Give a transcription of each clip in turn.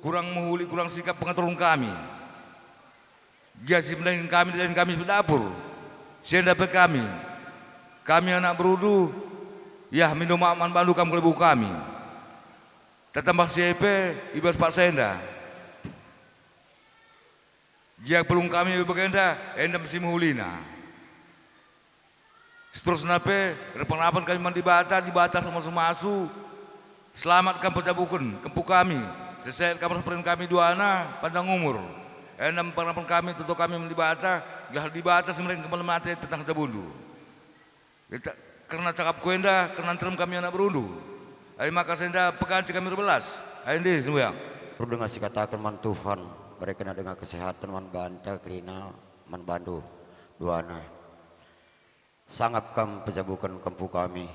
kurang menghuli, kurang sikap pengaturan kami. Dia sebenarnya kami dan kami dapur. Saya dapat kami anak berudu, ya minum aman bandu kamu kelebu kami. Tetambah CP ibas Pak Senda. Dia pelung kami bagenda, enda mesti menghulina. Seterusnya repan-repan kami mandi dibata sama asu. Selamatkan pecabukan, kempu kami. Selesai kamar perin kami dua anak, panjang umur. Enam penerapan kami, tentu kami mendibata, gelar dibata semereka kembali mati tentang cabundu. Karena cakap kuenda, karena terem kami anak berundu. Ayo maka senda pekan kami berbelas. Ayo ini semua. Perlu dengan katakan man Tuhan, mereka dengan kesehatan man banta kerina man bandu dua anak. Sangat kam pejabukan kampu kami.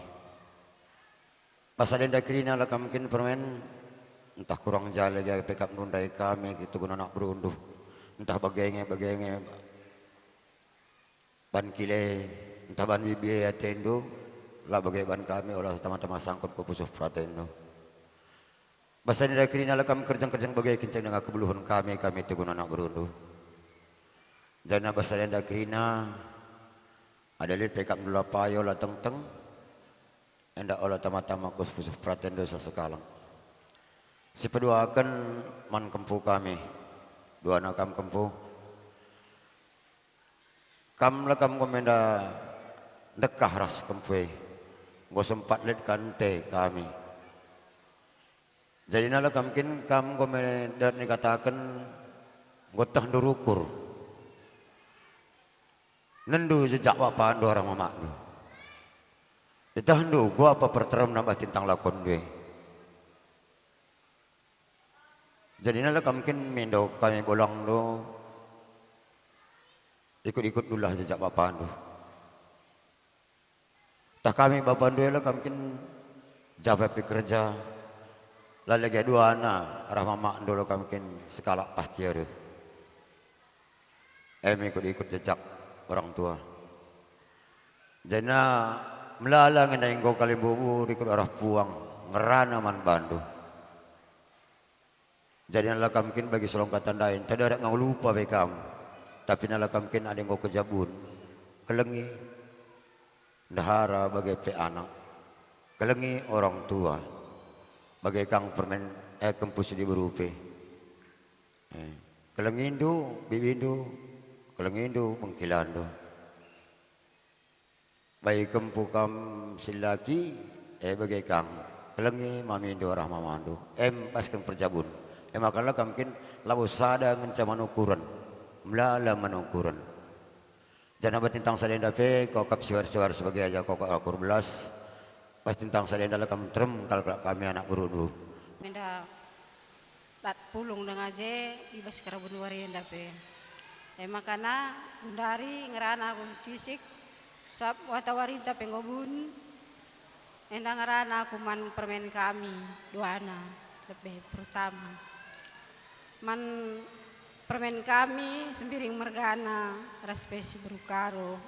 Pasal enda kerina lah mungkin permen entah kurang jale gaya pekap nundai kami gitu guna anak berunduh. Entah bagenge ban kile, entah ban bibiaya tendo, lah bagai ban kami olah tama-tama sangkut ke pusuh pratendo. Basa ni kerina lah kami kerjang-kerjang bagai kencang dengan kebeluhan kami itu guna anak berunduh. Jana basa enda kerina ada lihat pekap nula payo lah teng-teng, enda olah tama-tama ke pusuh pratendo sesekalang. Si kedua akan man kempu kami. Dua anak kam kempu. Kam lah kam komenda dekah ras kempu. Go sempat lihat kante kami. Jadi nala kam kin kam komenda ni katakan gotah durukur. Nendu jejak wapaan dua orang mamak tu. Ditahandu gua apa perteram nambah tintang lakon dia. Jadi nala mungkin mendo kami bolang do ikut-ikut dulu lah jejak bapak do. Tak kami bapak do lah mungkin jawab kerja. Lalu lagi dua anak arah mamak do lah mungkin sekala pasti ada. Ikut-ikut jejak orang tua. Jadi melalang yang kau kali bubu ikut arah puang ngerana man bandu. Jadi nala mungkin bagi selongkatan lain, tak ada orang lupa bekam. Tapi nala mungkin ada yang kau kejabun, kelengi, dahara bagai pe anak, kelengi orang tua, bagai kang permen kempus di berupe. Kelengindu, bibindu, kelengindu, mengkilandu. Baik kempu kam silaki, bagai kang, kelengi mamindu orang mamandu, paskan perjabun. Makanya mungkin lalu sada ngencaman ukuran, melala manukuran. Jangan abad tentang salenda pe, kau kap siwar sebagai aja kau akur belas. Pas tentang salenda lah kami trem kalau kami anak berudu. Menda lat pulung dengan je ibas karabun warienda pe. Makanya bundari ngerana aku cisik sab watawarinta pengobun. Enda ngerana aku man permen kami dua anak lebih pertama. Man permen kami sembiring mergana raspesi berukaro.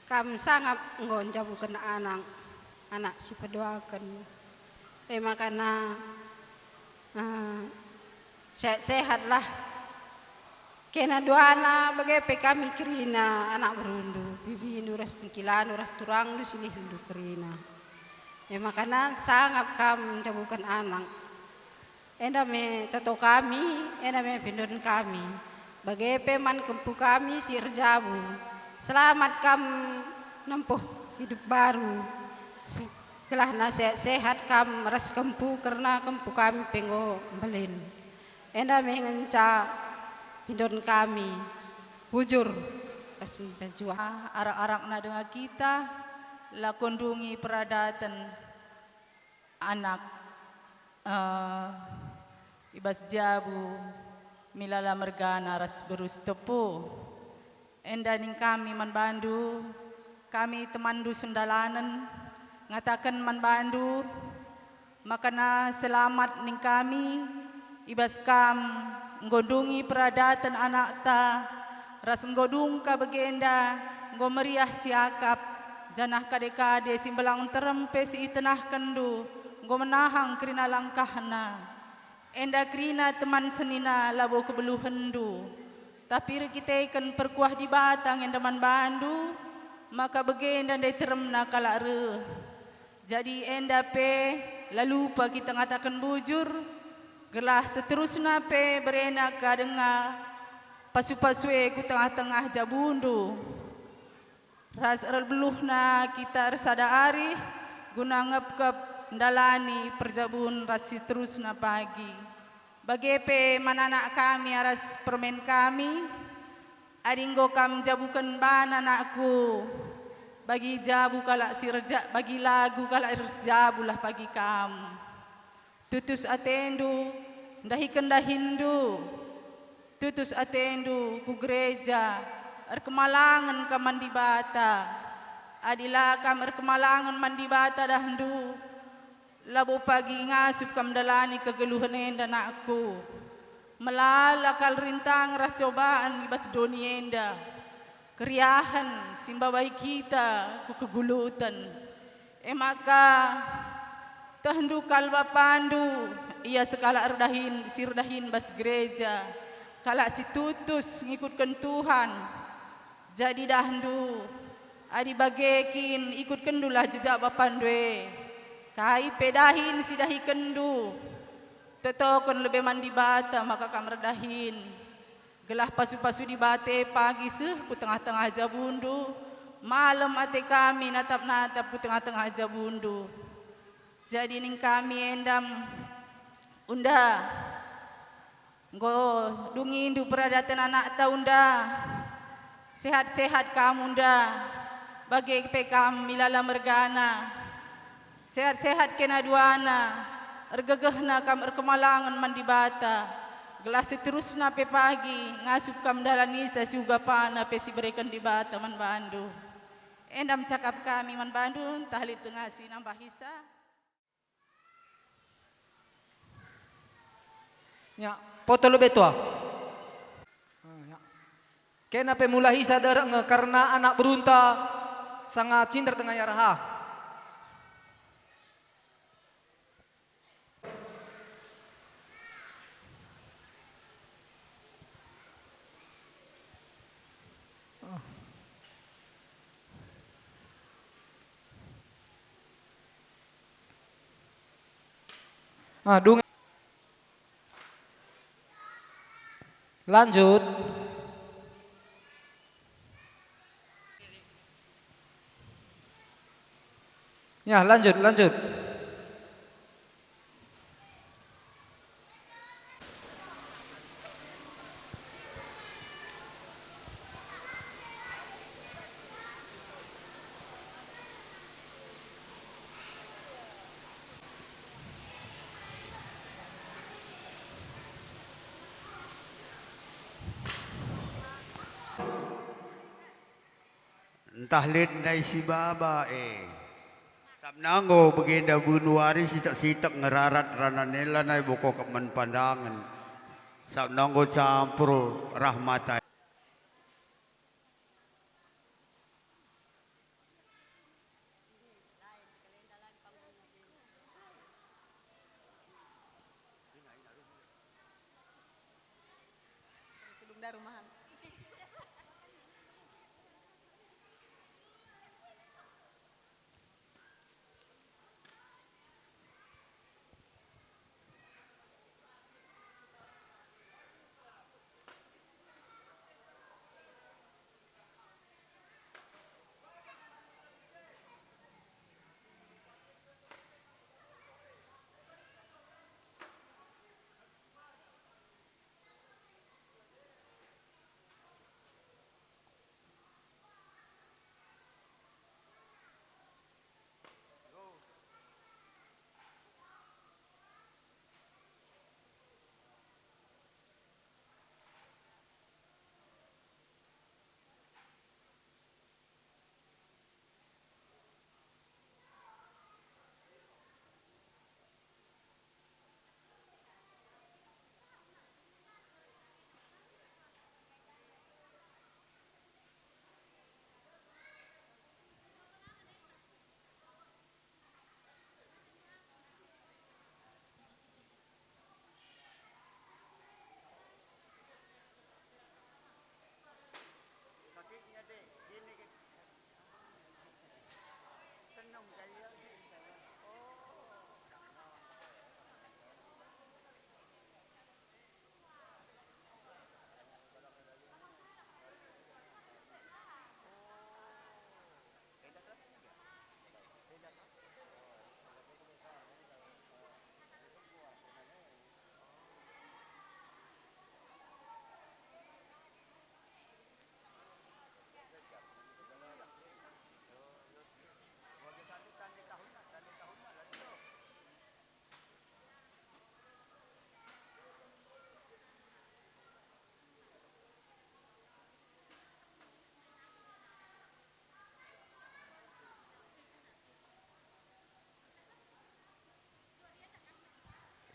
Kam sangat ngonja bukan anak si pedoakan. Makanya sehat-sehatlah. Kena dua anak bagai kami kerina anak berundu. Bibi hindu ras pengkilan, ras turang du silih hindu kerina. Makanya sangat kam jabukan anak. Enda me tato kami, enda me pindon kami. Bagai peman kempu kami si Rejabu. Selamat kam nempuh hidup baru. Setelah sehat kam ras kempu karena kempu kami pengo belin. Enda me ngenca pindon kami. Bujur ras penjual. Arak-arak na dengan kita lakondungi peradatan anak ibas jabu milala mergana ras berus tepu endaning kami man bandu kami temandu sendalanan ngatakan man bandu makana selamat ning kami ibas kam nggodungi peradatan anak ta ras nggodung ka begenda nggo meriah siakap janah kade-kade simbelang terempe si itenah kendu nggo menahang kerina langkahna enda krina teman senina labo kebelu hendu. Tapi kita ikan perkuah di batang enda man bandu, maka begenda dai teremna kalak re. Jadi enda pe lalu pa kita ngatakan bujur, gelah seterusnya pe berenak kadenga pasu-pasue ku tengah-tengah jabundu. Ras beluhna kita resada ari guna ngepkep ndalani perjabun ras seterusnya pagi. Bagepe mananak kami aras permen kami, adinggo kam jabukan ban anakku, bagi jabu kalak sirja, bagi lagu kalak jabu lah pagi kam. Tutus atendu, dahikan dahindu, tutus atendu ku gereja, kemalangan ka mandi bata, adilah kam kemalangan mandi bata dahandu. Labo pagi ngasup kam dalani kegeluhan enda nakku, melalakal rintang rah cobaan ibas doni enda, keriahan simbabai kita ku kegulutan. Maka tahendu kalba pandu ia sekala erdahin sirdahin bas gereja, kalak si tutus ngikutkan Tuhan. Jadi dahendu adi bagekin ikut kendulah jejak bapandwe. Kai pedahin sidahi kendu, tetokon lebih mandi bata maka kam redahin. Gelah pasu-pasu di bate pagi seh ku tengah-tengah jabundu, malam ate kami natap-natap ku tengah-tengah jabundu. Jadi ning kami endam unda, go dungindu peradatan anak ta unda, sehat-sehat kamu unda, bagi pekam milala mergana. Sehat-sehat kena duana, ergegehna kam erkemalangan mandi bata, gelas seterusna pe pagi, ngasup kam dalan nisa juga pana pe si berikan di bata man bandu. Endam cakap kami man bandu, tahlid dengasi nambah hisa. Ya, foto lebih tua. Kena pe mula hisa dereng karena anak berunta sangat cinta dengan yaraha. Lanjut. Ya, lanjut. Tahlid na si baba sabnango bagenda bunuari sitak-sitak ngerarat rananela na buko kaman pandangan sabnango campur rahmata.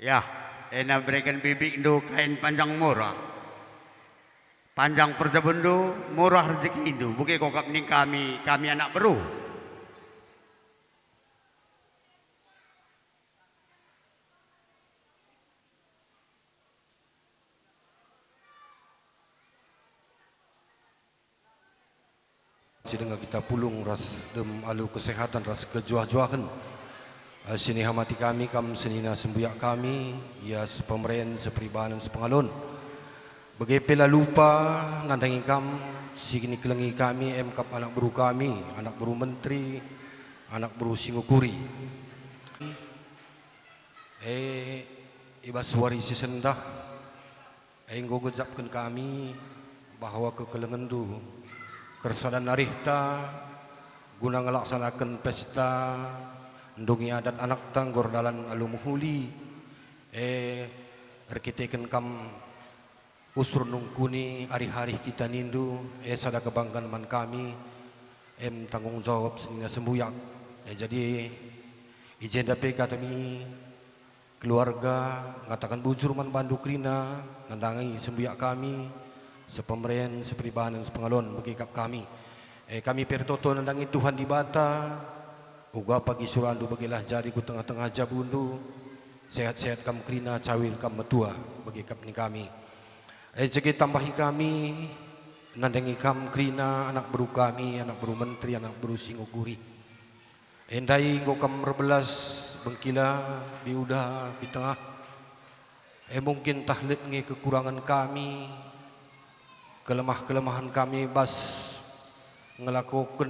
Ya, ena berikan bibik do kain panjang murah. Panjang perjabendo, murah rezeki Indo. Bukan kau kap ning kami anak beru. Dengan kita pulung ras dem alu kesehatan ras kejuah-juahan. Sini hamati kami kam senina sembuyak kami ya sepemeren sepribanan sepengalon. Bagi pela lupa nandangi kam sigini kelengi kami kap anak beru kami, anak beru menteri, anak beru Singokuri. Ibas warisi sendah. Enggo gejapkan kami bahwa kekelengan du kersadan narihta guna ngelaksanakan pesta ndungi adat anak tanggor dalan alumuhuli rekiteken kam usur nungkuni hari-hari kita nindu sada kebanggaan man kami tanggung jawab senina sembuyak jadi ijen dape kami keluarga ngatakan bujur man bandu krina nandangi sembuyak kami sepemeren sepribahan sepengalon bagi kap kami kami pertoto nandangi Tuhan di bata uga pagi surandu bagilah jadi ku tengah-tengah jabundu sehat-sehat kam krina cawil kam metua bagi kap ni kami jegi tambahi kami nandangi kam krina anak beru kami anak beru menteri anak beru Singokuri endai nggo kam rebelas bengkila biuda di tengah mungkin tahlit nge kekurangan kami kelemah-kelemahan kami bas ngelakukan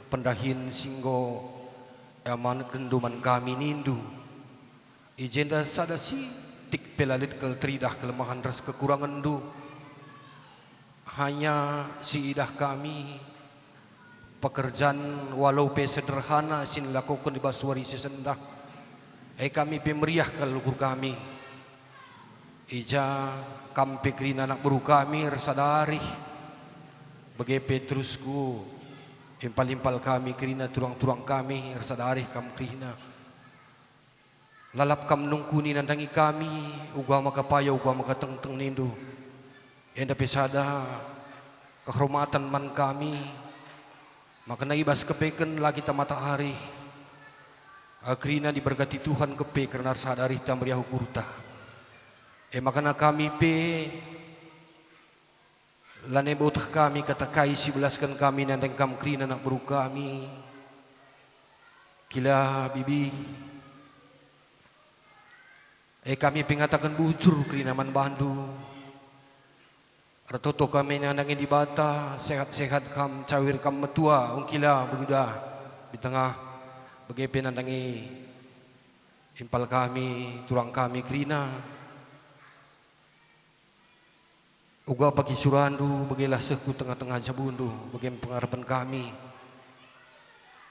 pendahin singgo amanat kenduman kami nindu ijenda sadasi tik pelalit keltridah kelemahan ras kekurangan du hanya si idah kami pekerjaan walau pe sederhana sin lakukan di baswari sesendah kami pemeriah kelukur kami ija kampe krina anak beru kami resadari bagi Petrusku impal-impal kami krina turang-turang kami resadari kam krina lalap kam nungkuni nandangi kami uga makapaya uga makateng-teng nindu enda pesada kehormatan man kami maka naibas kepeken lagi ta matahari krina diberkati Tuhan kepe karena sadari tamriah ukurta makana kami pe lane botah kami kata kai si belaskan kami nandeng kam krina nak beru kami kila bibi kami pengatakan bujur krina man bandu artoto kami nandangin di bata sehat-sehat kam cawir kam metua ungkila beguda di tengah bagi penandangi impal kami turang kami krina uga pagi surandu bagilah seku tengah-tengah jabundu bagi pengharapan kami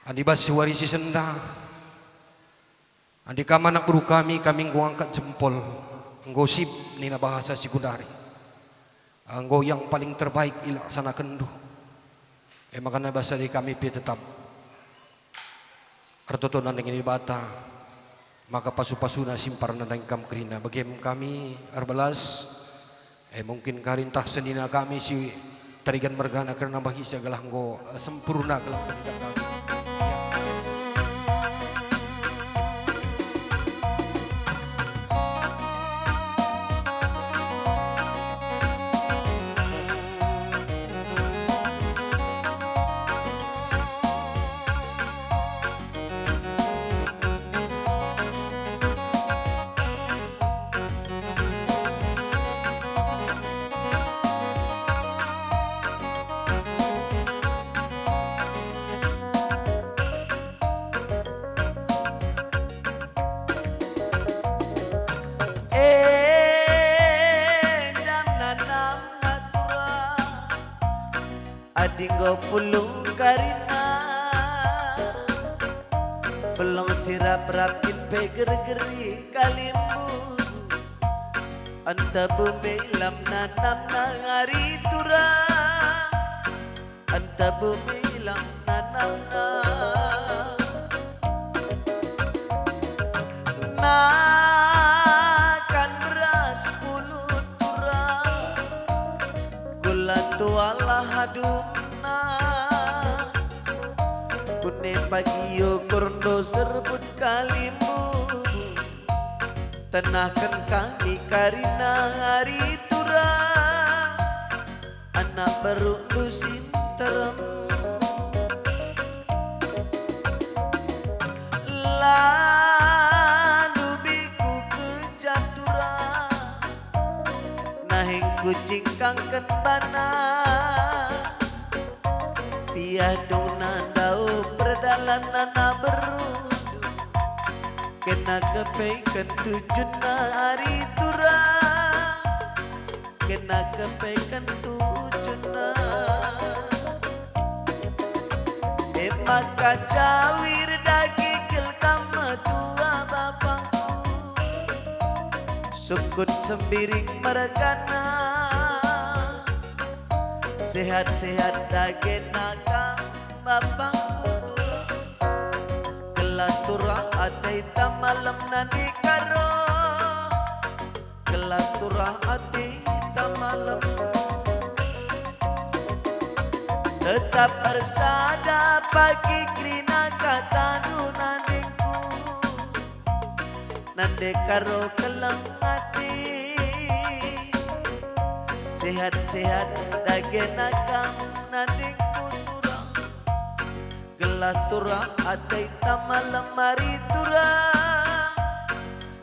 andi basi warisi sendah andi kam anak beru kami ngangkat jempol nggosip nina bahasa sikundari anggo yang paling terbaik ilaksanakan du makanya bahasa di kami pi tetap artoto nandang ini bata maka pasu-pasuna simpar nandang kam krina bagi kami arbalas mungkin karintah senina kami si tarigan mergana karena bagi segala nggo sempurna kelah pendidikan kami. Adinggo pulung karina belum sirap rapin peger-geri kalimbu anta bumilam nanam nangari tura anta bumilam nanam na tualah haduna kune pagio korndo serbut kalimbu tenahkan kami karina hari tura anak baru lusin terem lalu biku kejatura nahing kucing kangken bana piaduna dau perdalanan beru kena kepaikan tujuna hari tura kena kepaikan tujuna maka cawir daging kama tua bapakku sukut sembiring meregana sehat-sehat daging nakam bapakku tura kelatura atai malam nani karo kelatura atai malam tetap bersada pagi krina kata nunaningku nande karo kelang hati sehat-sehat daging nakam nandingku turang gelah turang atai malam mari turang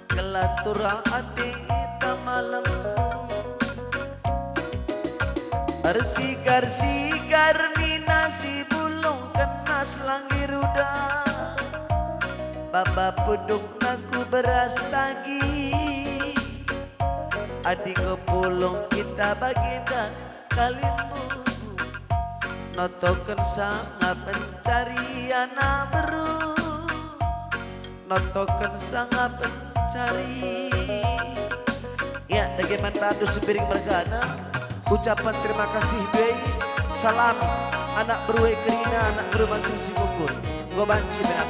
gelah turang atai malam bersigar-sigar ni nasi bulung kenas langir udah baba pudung naku beras tagi adik kepulung kita baginda kalimbu notokan sangat pencari anak beru notokan sangat pencari ya bagaimana bantu sepiring bergana ucapan terima kasih Bey salam anak beruai kerina anak beru mantri singukun gua banci benak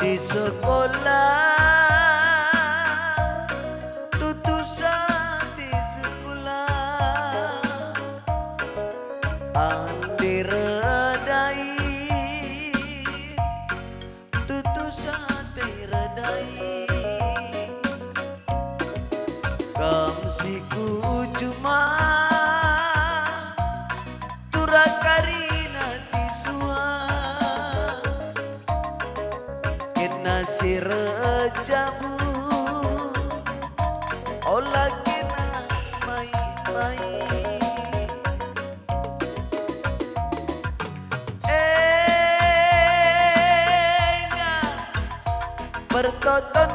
di sekolah kamsiku cuma turakarina siswa kena si rejabu olah kena main-main bertonton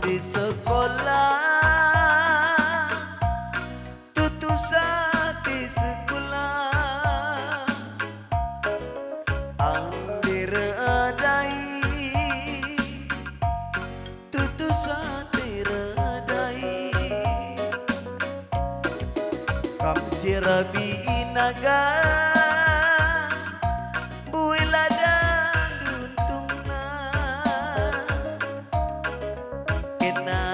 di sekolah tutusan di sekolah andi redai tutusan di redai kam sirabi inaga builada duntungna kena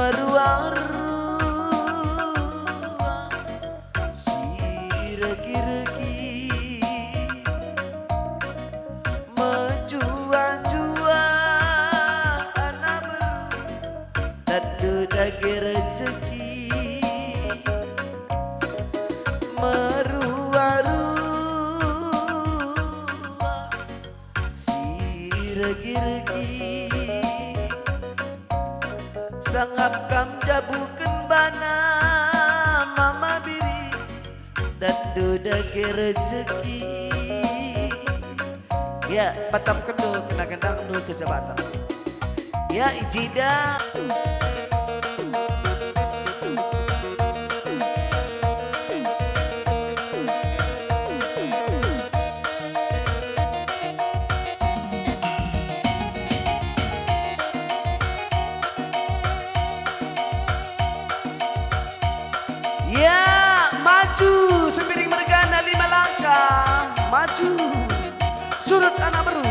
Merua-rua si regi-regi menjua-jua anak beru dadu dagi rezeki. Merua-rua si regi-regi sangap kam jabuken bana mama biri dadu dagi rezeki. Ya, batam kendul kena gendang dul sejabatan. Ya, ijida. Ya, maju sepiring mergana 5 langkah. Maju surut anak beru.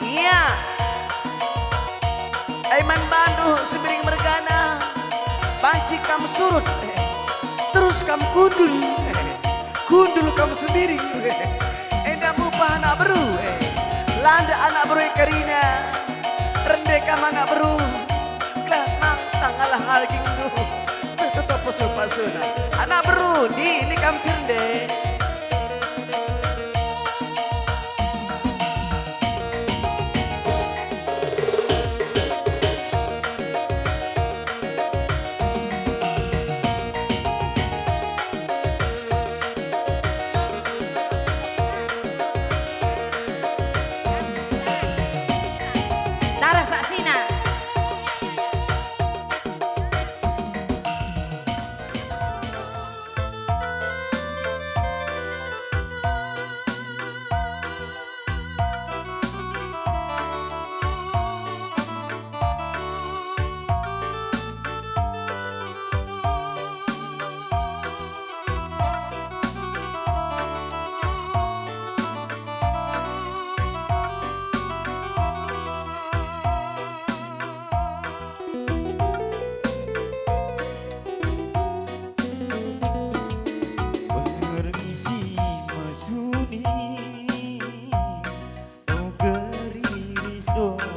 Iya, Aiman Bandu sepiring mergana. Panci kamu surut, terus kamu kundul. Kundul kamu sendiri. Endah mupa anak beru. Landa anak beru karina. Rende kamu anak beru. Kelang tangalah hal gindu. Setutup pasuna. Anak beru di kamu sirende. Tara saksina. Permisi masuni oh geriri sona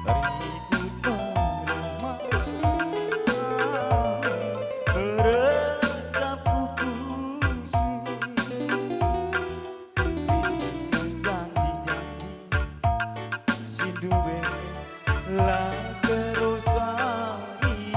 ribut marama rasa pupusu janji-janji si duwe lah terosari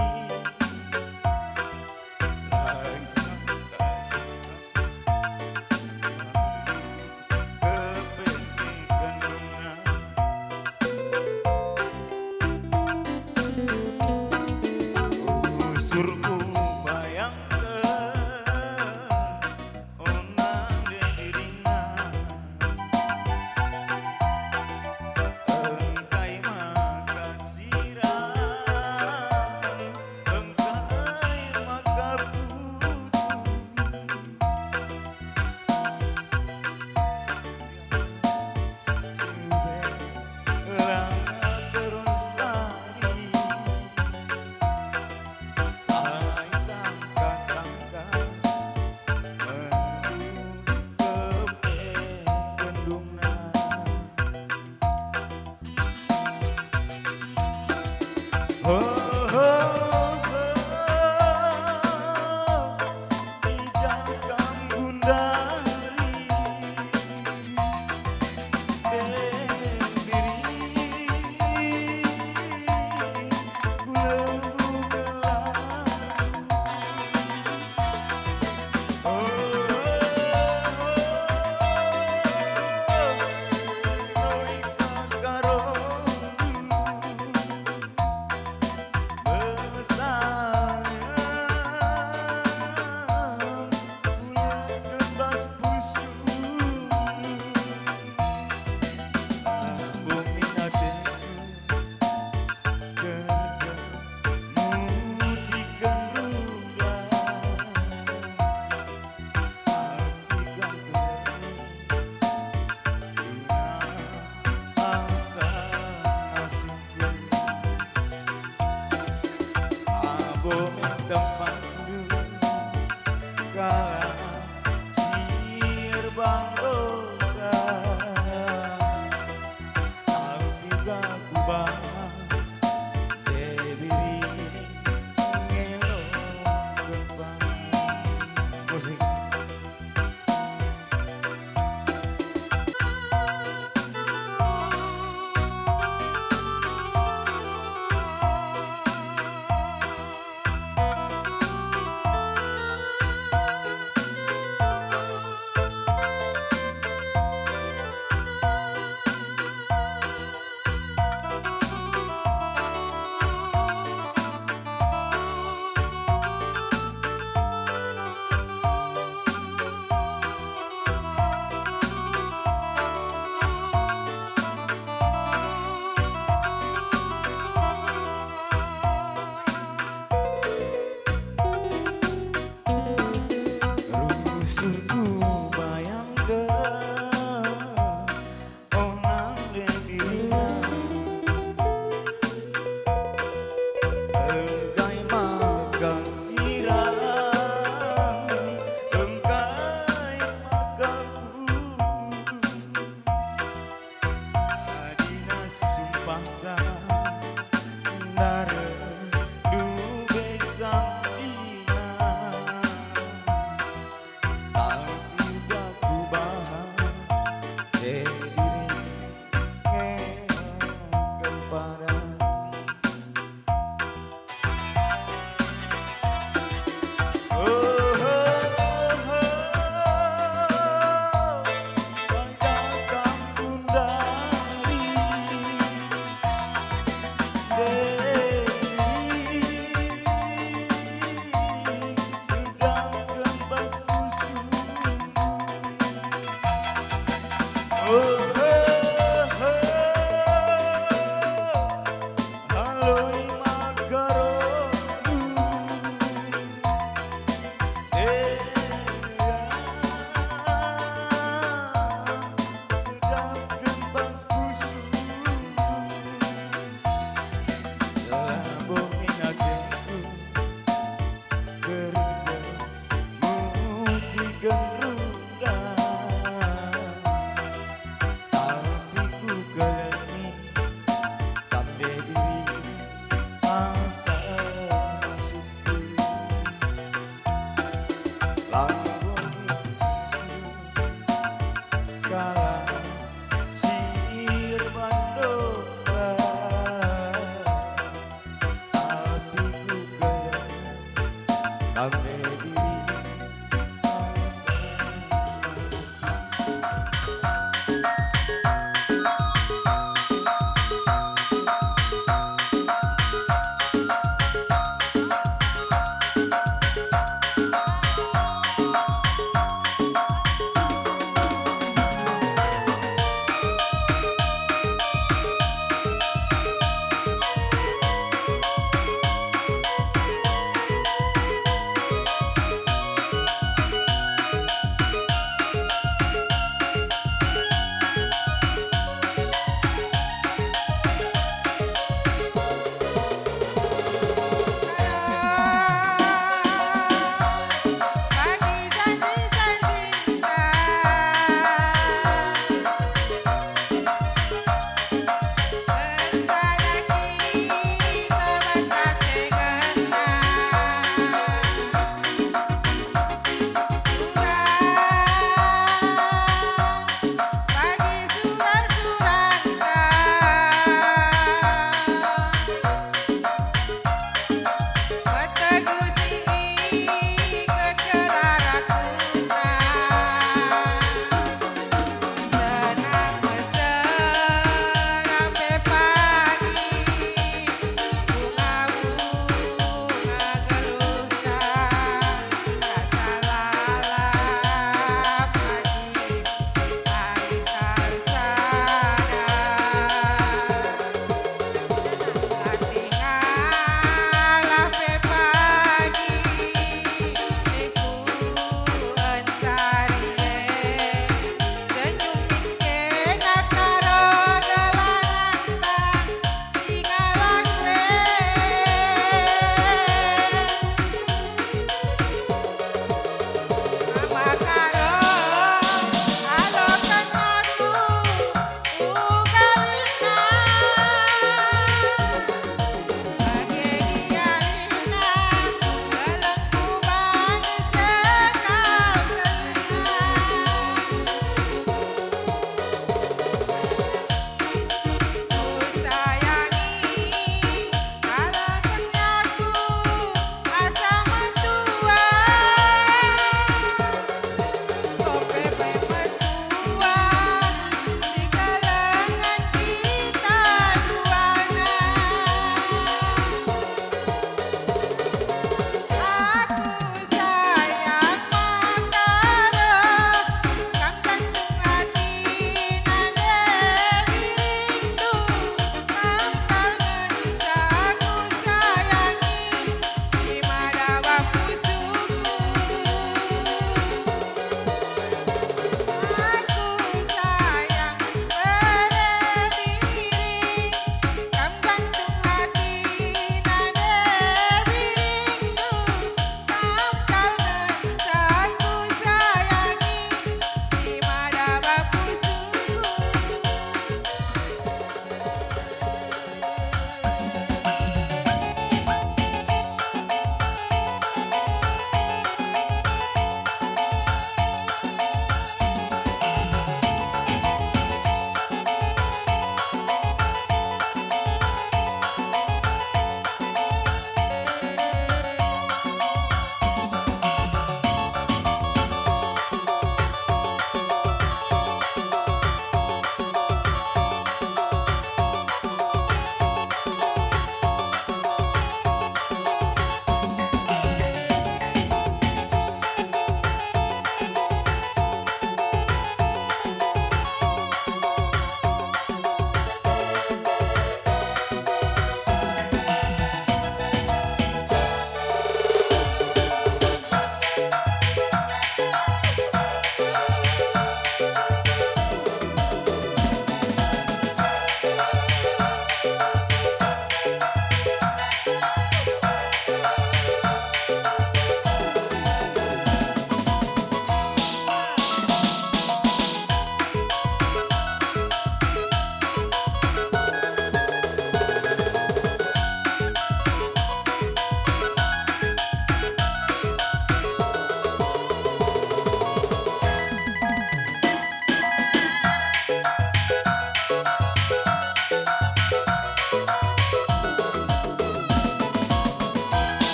Oh